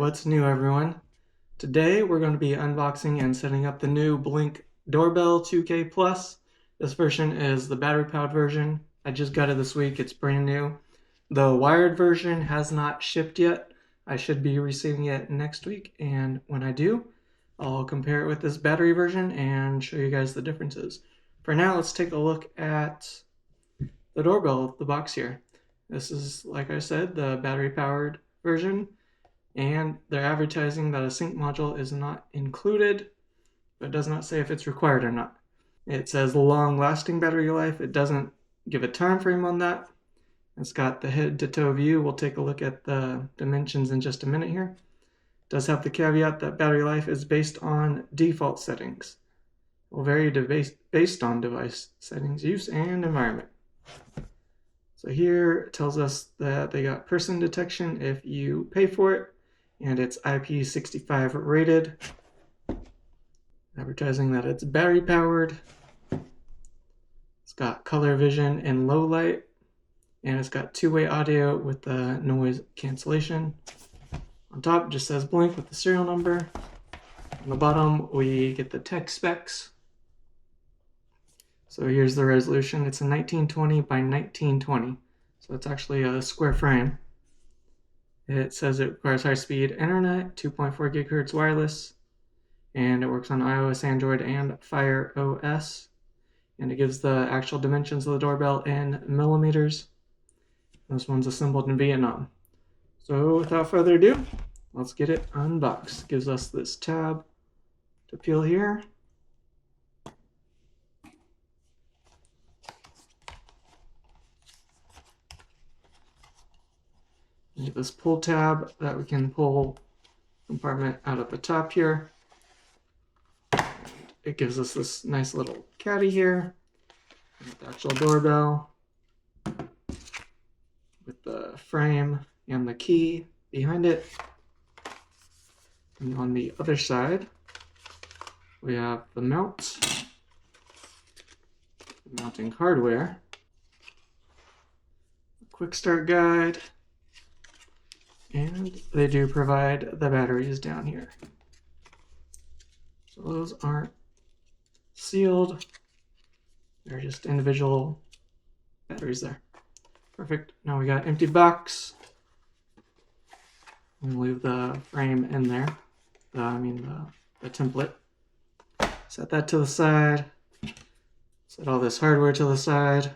what's new everyone? Today we're going to be unboxing and setting up the new Blink Doorbell 2K Plus. This version is the battery powered version. I just got it this week, it's brand new. The wired version has not shipped yet. I should be receiving it next week, and when I do, I'll compare it with this battery version and show you guys the differences. For now, let's take a look at the doorbell, the box here. This is, like I said, the battery powered version. And they're advertising that a sync module is not included, but it does not say if it's required or not. It says long-lasting battery life. It doesn't give a time frame on that. It's got the head-to-toe view. We'll take a look at the dimensions in just a minute here. It does have the caveat that battery life is based on default settings. It will vary based on device settings, use, and environment. So here it tells us that they got person detection if you pay for it, and it's IP65 rated, advertising that it's battery powered. It's got color vision in low light, and it's got two-way audio with the noise cancellation. On top it just says Blink with the serial number. On the bottom we get the tech specs. So here's the resolution. It's a 1920 by 1920, so it's actually a square frame. It says it requires high-speed internet, 2.4 gigahertz wireless, and it works on iOS, Android, and Fire OS. And it gives the actual dimensions of the doorbell in millimeters. This one's assembled in Vietnam. So without further ado, let's get it unboxed. It gives us this tab to peel here. This pull tab that we can pull compartment out at the top here. It gives us this nice little caddy here with the actual doorbell with the frame and the key behind it. And on the other side we have the mount, the mounting hardware, a quick start guide, and they do provide the batteries down here. So those aren't sealed. They're just individual batteries there. Perfect. Now we got empty box. We'll leave the frame in there. The template. Set that to the side. Set all this hardware to the side.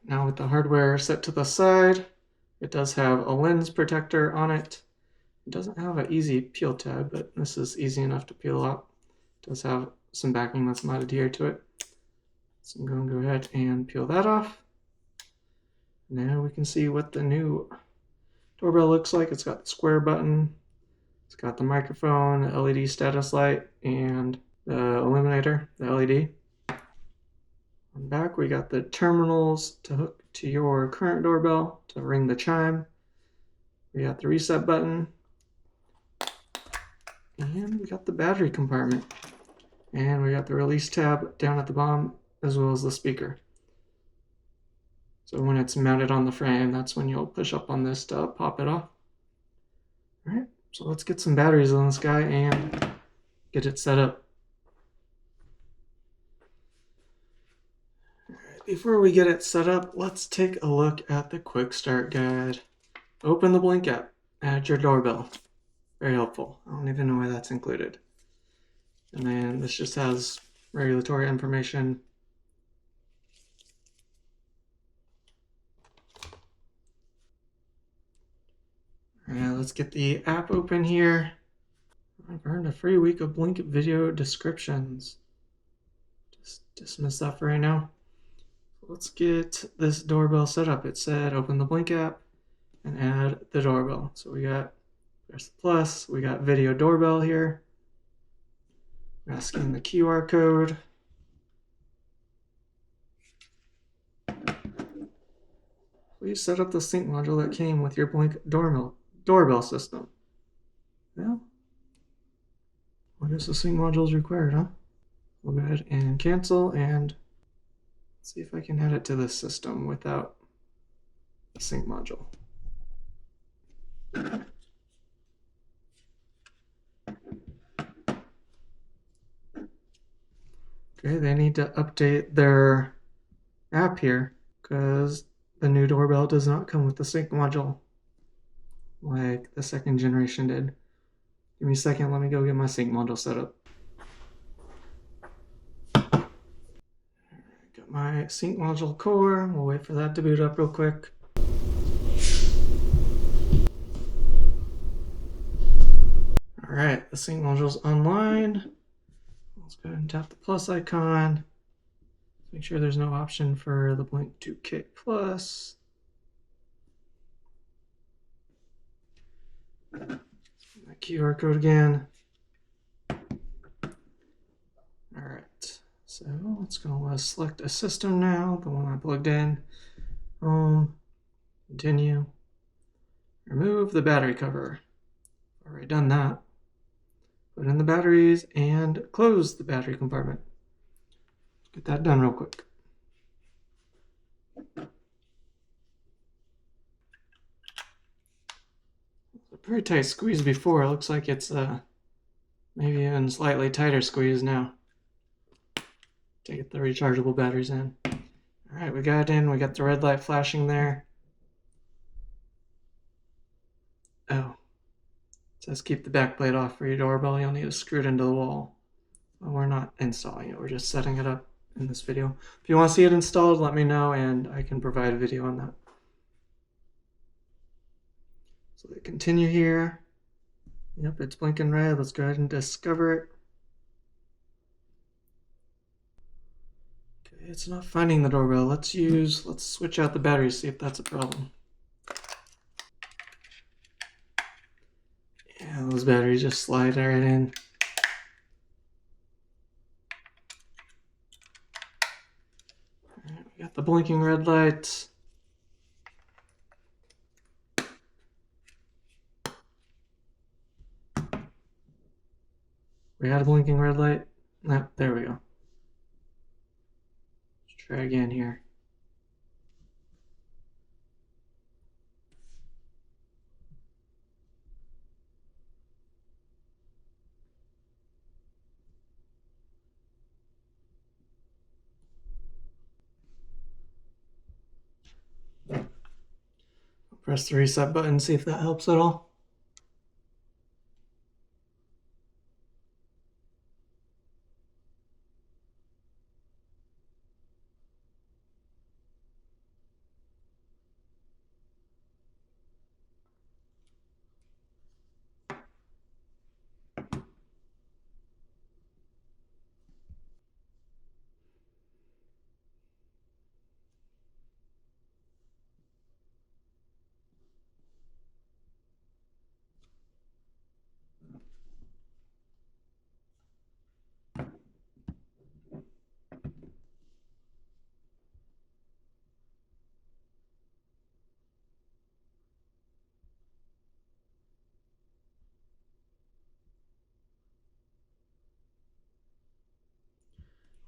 Now with the hardware set to the side, it does have a lens protector on it. It doesn't have an easy peel tab, but this is easy enough to peel out. It does have some backing that's not adhered to it. So I'm going to go ahead and peel that off. Now we can see what the new doorbell looks like. It's got the square button. It's got the microphone, the LED status light, and the illuminator, the LED. On the back, we got the terminals to hook to your current doorbell to ring the chime. We got the reset button. And we got the battery compartment. And we got the release tab down at the bottom, as well as the speaker. So when it's mounted on the frame, that's when you'll push up on this to pop it off. Alright, so let's get some batteries on this guy and get it set up. Before we get it set up, let's take a look at the quick start guide. Open the Blink app, add your doorbell. Very helpful. I don't even know why that's included. And then this just has regulatory information. Alright, let's get the app open here. I've earned a free week of Blink video descriptions. Just dismiss that for right now. Let's get this doorbell set up. It said open the Blink app and add the doorbell. So we got, there's the plus, we got video doorbell here. We're gonna scan the QR code. Please set up the sync module that came with your Blink doorbell system. Well, I guess the sync module is required, huh? We'll go ahead and cancel and Let's see if I can add it to the system without the sync module. Okay, they need to update their app here because the new doorbell does not come with the sync module like the second generation did. Give me a second, let me go get my sync module set up. Got my sync module core. We'll wait for that to boot up real quick. Alright, the sync module's online. Let's go ahead and tap the plus icon. Make sure there's no option for the Blink 2K Plus. That QR code again. Alright, so let's go select a system now, the one I plugged in. Continue. Remove the battery cover. Already done that. Put in the batteries and close the battery compartment. Get that done real quick. A pretty tight squeeze before. It looks like it's maybe even slightly tighter squeeze now to get the rechargeable batteries in. Alright, we got it in. We got the red light flashing there. Oh. It says keep the back plate off for your doorbell. You'll need to screw it into the wall. Well, we're not installing it. We're just setting it up in this video. If you want to see it installed, let me know and I can provide a video on that. So they continue here. Yep, it's blinking red. Let's go ahead and discover it. Okay, it's not finding the doorbell. Let's switch out the batteries, see if that's a problem. Yeah, those batteries just slide right in. Alright, we got the blinking red light. We had a blinking red light. No, there we go. Let's try again here. Press the reset button, see if that helps at all.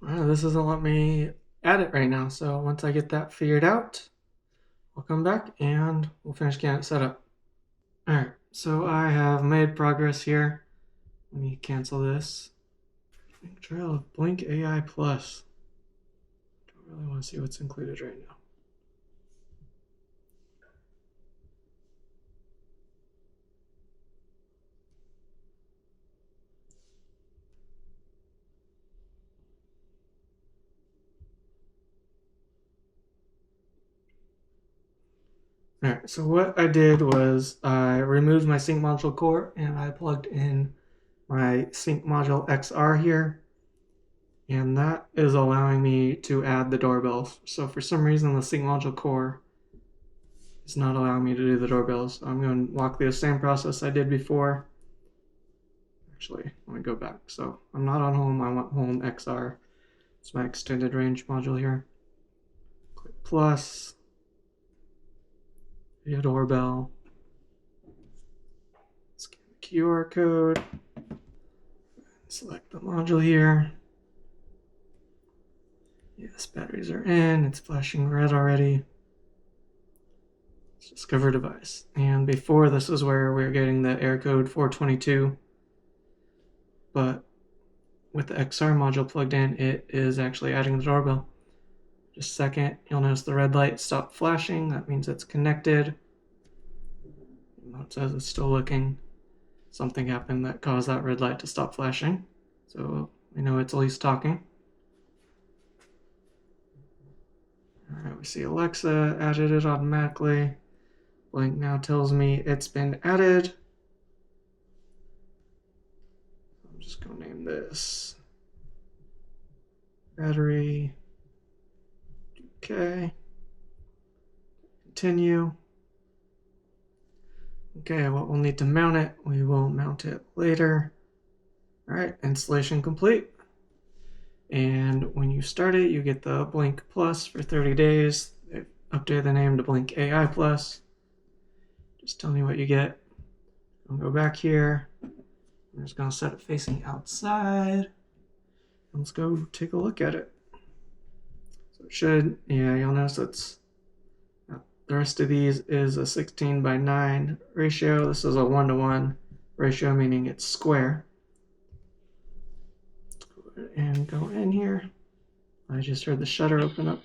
Well, this doesn't let me add it right now, so once I get that figured out, I'll come back and we'll finish getting it set up. Alright, so I have made progress here. Let me cancel this. Trail of Blink AI Plus. Don't really want to see what's included right now. Alright, so what I did was I removed my sync module core and I plugged in my sync module XR here, and that is allowing me to add the doorbells. So for some reason the sync module core is not allowing me to do the doorbells. So I'm going to walk through the same process I did before. Actually, let me go back. So I'm not on home, I want home XR. It's my extended range module here. Click plus, video doorbell, scan the QR code, select the module here. Yes, batteries are in. It's flashing red already. Let's discover device. And before, this is where we're getting the error code 422. But with the XR module plugged in, it is actually adding the doorbell. Just a second, you'll notice the red light stopped flashing. That means it's connected. It says it's still looking. Something happened that caused that red light to stop flashing. So we know it's at least talking. Alright, we see Alexa added it automatically. Blink now tells me it's been added. I'm just going to name this battery. Okay. Continue. Okay, what we'll need to mount it, we will mount it later. Alright, installation complete. And when you start it, you get the Blink Plus for 30 days. They've updated the name to Blink AI Plus. Just tell me what you get. I'll go back here. I'm just going to set it facing outside. Let's go take a look at it. So it should, yeah, you'll notice it's, the rest of these is a 16:9 ratio. This is a 1:1 ratio, meaning it's square. Let's go ahead and go in here. I just heard the shutter open up.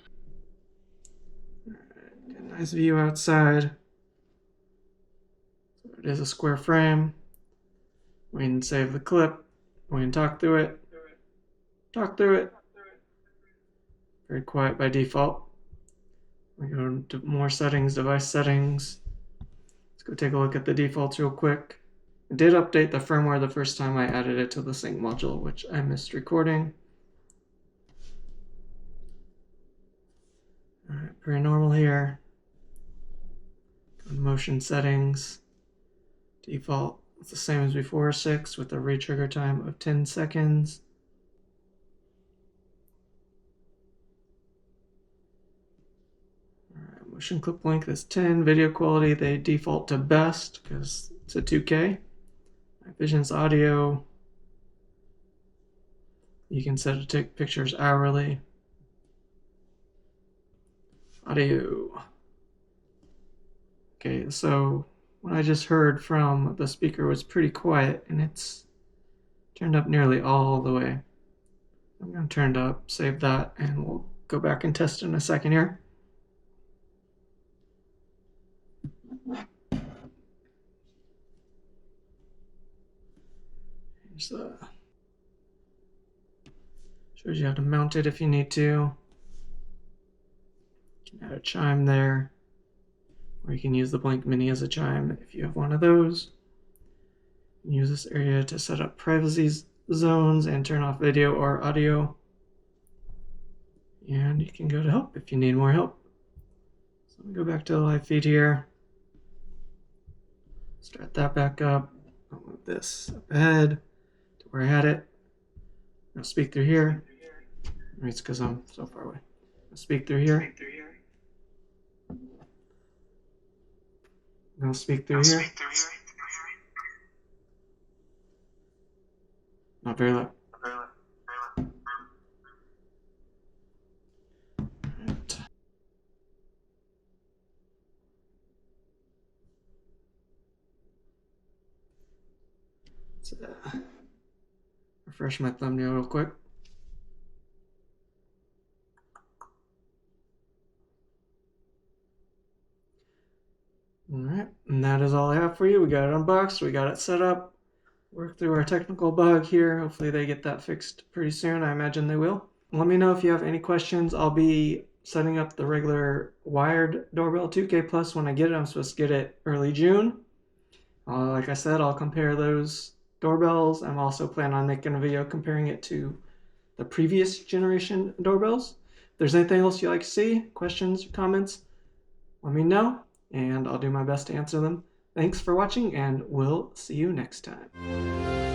Alright, get a nice view outside. So it is a square frame. We can save the clip. We can talk through it. Talk through it. Very quiet by default. We go to more settings, device settings. Let's go take a look at the defaults real quick. I did update the firmware the first time I added it to the sync module, which I missed recording. Alright, pretty normal here. Go to motion settings. Default, it's the same as before, 6 with a retrigger time of 10 seconds. Motion clip length is 10. Video quality, they default to best because it's a 2K. Night vision's audio. You can set it to take pictures hourly. Audio. Okay, so what I just heard from the speaker was pretty quiet, and it's turned up nearly all the way. I'm going to turn it up, save that, and we'll go back and test in a second here. Shows you how to mount it if you need to. You can add a chime there, or you can use the Blink Mini as a chime if you have one of those. You can use this area to set up privacy zones and turn off video or audio. And you can go to help if you need more help. So let me go back to the live feed here. Start that back up. I'll move this up ahead to where I had it. I'll speak through here. Maybe it's because I'm so far away. I'll speak through here. I'll speak through here. Not very loud. Right. Let's refresh my thumbnail real quick. Alright, and that is all I have for you. We got it unboxed, we got it set up, worked through our technical bug here. Hopefully they get that fixed pretty soon. I imagine they will. Let me know if you have any questions. I'll be setting up the regular wired doorbell 2K Plus when I get it. I'm supposed to get it early June. Like I said, I'll compare those doorbells. I'm also planning on making a video comparing it to the previous generation doorbells. If there's anything else you'd like to see, questions, comments, let me know, and I'll do my best to answer them. Thanks for watching, and we'll see you next time.